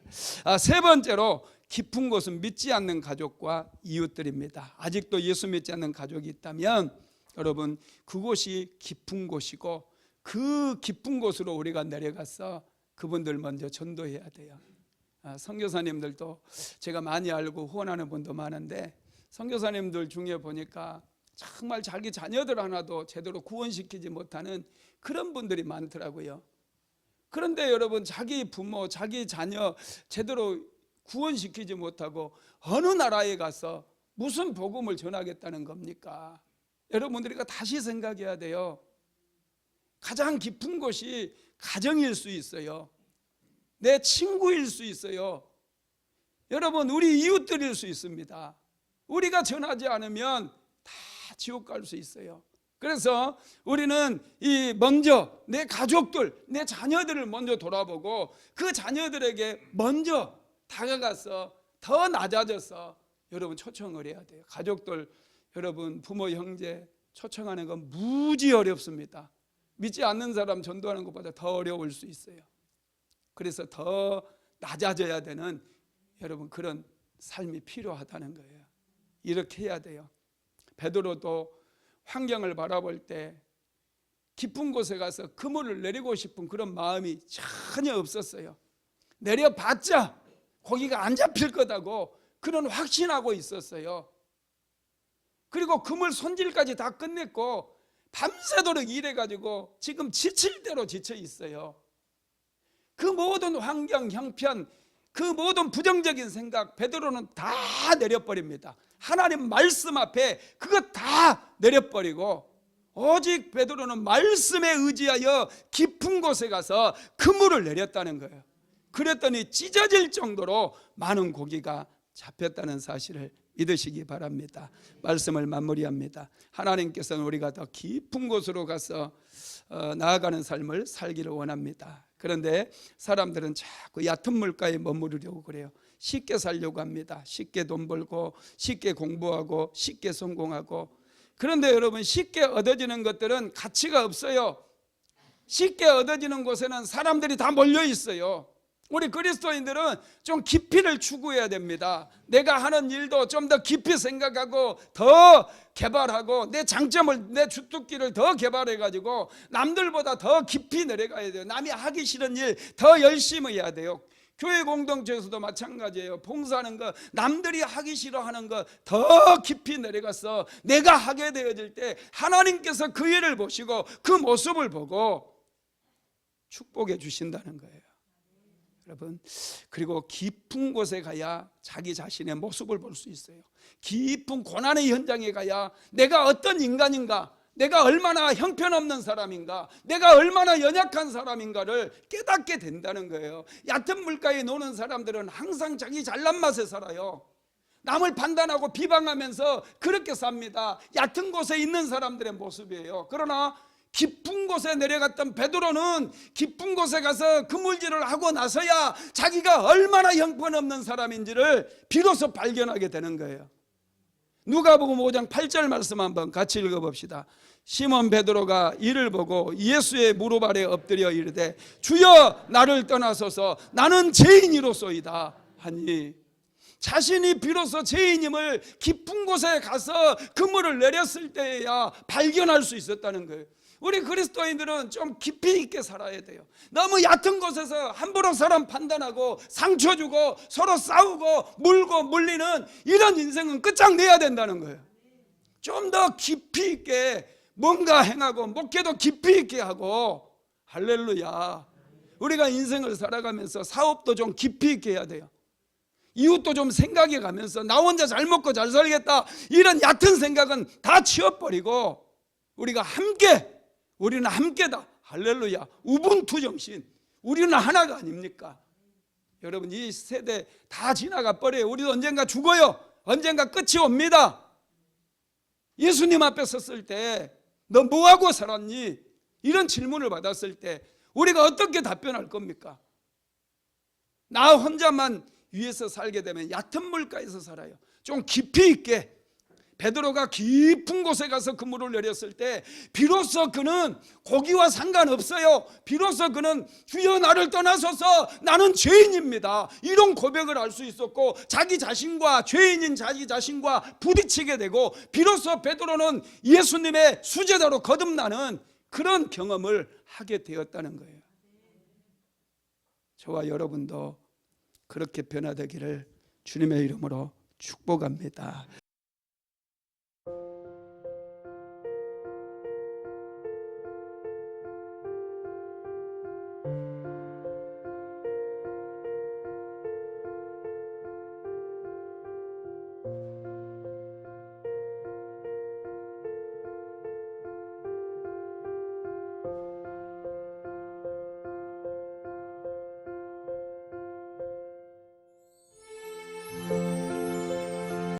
세 번째로 깊은 곳은 믿지 않는 가족과 이웃들입니다. 아직도 예수 믿지 않는 가족이 있다면 여러분 그곳이 깊은 곳이고 그 깊은 곳으로 우리가 내려가서 그분들 먼저 전도해야 돼요. 선교사님들도 제가 많이 알고 후원하는 분도 많은데 선교사님들 중에 보니까 정말 자기 자녀들 하나도 제대로 구원시키지 못하는 그런 분들이 많더라고요. 그런데 여러분 자기 부모, 자기 자녀 제대로 구원시키지 못하고 어느 나라에 가서 무슨 복음을 전하겠다는 겁니까? 여러분들이 다시 생각해야 돼요. 가장 깊은 곳이 가정일 수 있어요. 내 친구일 수 있어요. 여러분 우리 이웃들일 수 있습니다. 우리가 전하지 않으면 다 지옥 갈 수 있어요. 그래서 우리는 먼저 내 가족들, 내 자녀들을 먼저 돌아보고 그 자녀들에게 먼저 다가가서 더 낮아져서 여러분 초청을 해야 돼요. 가족들 여러분 부모 형제 초청하는 건 무지 어렵습니다. 믿지 않는 사람 전도하는 것보다 더 어려울 수 있어요. 그래서 더 낮아져야 되는 여러분 그런 삶이 필요하다는 거예요. 이렇게 해야 돼요. 베드로도 환경을 바라볼 때 깊은 곳에 가서 그물을 내리고 싶은 그런 마음이 전혀 없었어요. 내려봤자 고기가 안 잡힐 거다고 그런 확신하고 있었어요. 그리고 그물 손질까지 다 끝냈고 밤새도록 일해가지고 지금 지칠 대로 지쳐 있어요. 그 모든 환경, 형편, 그 모든 부정적인 생각 베드로는 다 내려버립니다. 하나님 말씀 앞에 그것 다 내려버리고 오직 베드로는 말씀에 의지하여 깊은 곳에 가서 그물을 내렸다는 거예요. 그랬더니 찢어질 정도로 많은 고기가 잡혔다는 사실을 믿으시기 바랍니다. 말씀을 마무리합니다. 하나님께서는 우리가 더 깊은 곳으로 가서 나아가는 삶을 살기를 원합니다. 그런데 사람들은 자꾸 얕은 물가에 머무르려고 그래요. 쉽게 살려고 합니다. 쉽게 돈 벌고 쉽게 공부하고 쉽게 성공하고. 그런데 여러분, 쉽게 얻어지는 것들은 가치가 없어요. 쉽게 얻어지는 곳에는 사람들이 다 몰려 있어요. 우리 그리스도인들은 좀 깊이를 추구해야 됩니다. 내가 하는 일도 좀 더 깊이 생각하고 더 개발하고 내 장점을, 내 주특기를 더 개발해 가지고 남들보다 더 깊이 내려가야 돼요. 남이 하기 싫은 일 더 열심히 해야 돼요. 교회 공동체에서도 마찬가지예요. 봉사하는 거, 남들이 하기 싫어하는 거 더 깊이 내려가서 내가 하게 되어질 때 하나님께서 그 일을 보시고 그 모습을 보고 축복해 주신다는 거예요. 여러분, 그리고 깊은 곳에 가야 자기 자신의 모습을 볼 수 있어요. 깊은 고난의 현장에 가야 내가 어떤 인간인가, 내가 얼마나 형편없는 사람인가, 내가 얼마나 연약한 사람인가를 깨닫게 된다는 거예요. 얕은 물가에 노는 사람들은 항상 자기 잘난 맛에 살아요. 남을 판단하고 비방하면서 그렇게 삽니다. 얕은 곳에 있는 사람들의 모습이에요. 그러나 깊은 곳에 내려갔던 베드로는 깊은 곳에 가서 그물질을 하고 나서야 자기가 얼마나 형편없는 사람인지를 비로소 발견하게 되는 거예요. 누가복음 5장 8절 말씀 한번 같이 읽어봅시다. 시몬 베드로가 이를 보고 예수의 무릎 아래 엎드려 이르되 주여 나를 떠나소서 나는 죄인이로소이다 하니, 자신이 비로소 죄인임을 깊은 곳에 가서 그물을 내렸을 때야 발견할 수 있었다는 거예요. 우리 그리스도인들은 좀 깊이 있게 살아야 돼요. 너무 얕은 곳에서 함부로 사람 판단하고 상처 주고 서로 싸우고 물고 물리는 이런 인생은 끝장내야 된다는 거예요. 좀 더 깊이 있게 뭔가 행하고 목회도 깊이 있게 하고, 할렐루야. 우리가 인생을 살아가면서 사업도 좀 깊이 있게 해야 돼요. 이웃도 좀 생각해 가면서 나 혼자 잘 먹고 잘 살겠다 이런 얕은 생각은 다 치워버리고 우리가 함께, 우리는 함께다, 할렐루야. 우분투 정신, 우리는 하나가 아닙니까? 여러분, 이 세대 다 지나가 버려요. 우리도 언젠가 죽어요. 언젠가 끝이 옵니다. 예수님 앞에 섰을 때 너 뭐하고 살았니? 이런 질문을 받았을 때 우리가 어떻게 답변할 겁니까? 나 혼자만 위에서 살게 되면 얕은 물가에서 살아요. 좀 깊이 있게, 베드로가 깊은 곳에 가서 그물을 내렸을 때 비로소 그는 고기와 상관없어요. 비로소 그는 주여 나를 떠나소서 나는 죄인입니다, 이런 고백을 할 수 있었고, 자기 자신과, 죄인인 자기 자신과 부딪히게 되고 비로소 베드로는 예수님의 수제자로 거듭나는 그런 경험을 하게 되었다는 거예요. 저와 여러분도 그렇게 변화되기를 주님의 이름으로 축복합니다.